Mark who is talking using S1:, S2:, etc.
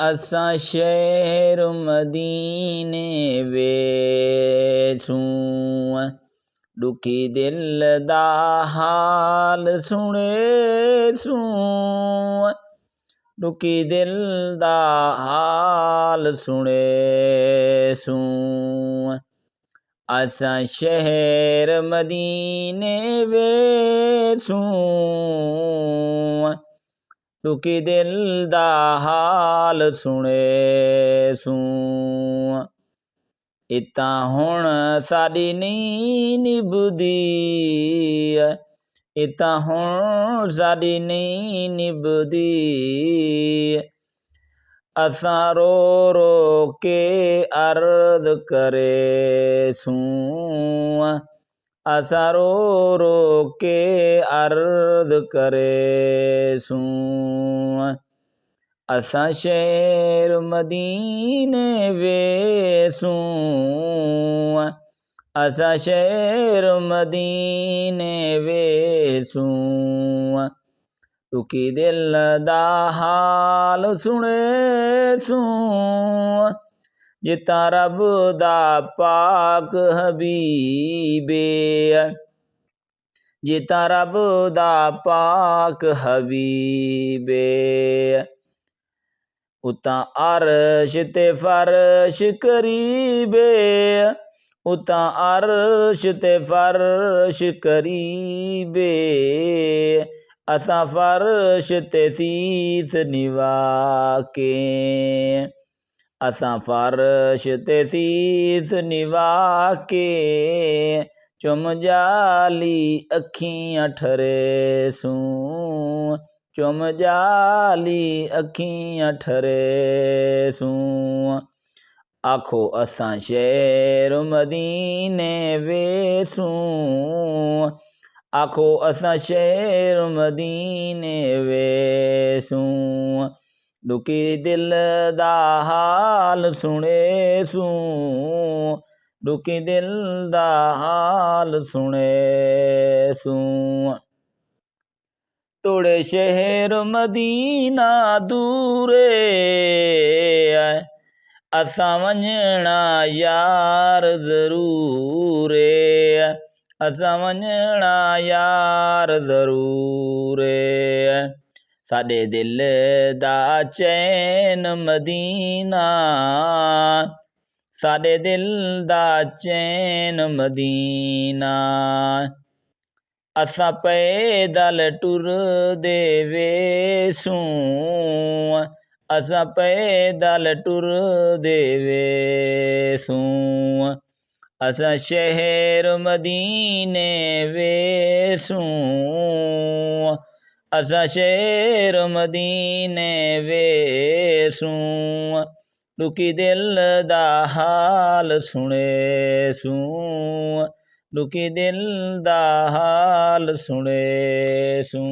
S1: असां शहर मदीने वेसूं दुखी दिल दा हाल सुनेसूं दुखी दिल दा हाल सुनेसूं असां शहर मदीने वेसूं दुखी दिल दा हाल सुनेसूं इतां हुण साडी नहीं निभदी इतां हुण साडी नहीं निभदी असां रो रो के अर्ज करेसूं असां रो रो के अर्ज करेसूं असां शहर मदीने वेसूं असां शहर मदीने वेसूं दुखी दिल दा हाल सुनेसूं जितां रब दा पाक हबीबे जितां रब दा पाक हबीबे उतां अर्श ते फर्श करीबे उतां अर्श ते फर्श करीबे असां फर्श ते सीस निवा के असां फर्श ते सीस निवा के चुम जाली अखियां ठरेसूं चुम जाली अखियां ठरेसूं आखो असां शहर मदीने वेसूं आखो असां शहर मदीने वेसूं दुखी दिल दा हाल सुनेसूं दुखी दिल दा हाल सुनेसूं तोड़े शहर मदीना दूरे असां वञणा यार ज़रूर असां वञणा यार ज़रूर साडे दिल दा चैन मदीना साडे दिल दा चैन मदीना असां पैदल टुरदे वेसूं असां पैदल टुरदे वेसूं असां शहर मदीने वेसूं असां शहर मदीने वेसूं दुखी दिल दा हाल सुनेसूं दुखी दिल दा हाल सुनेसूं।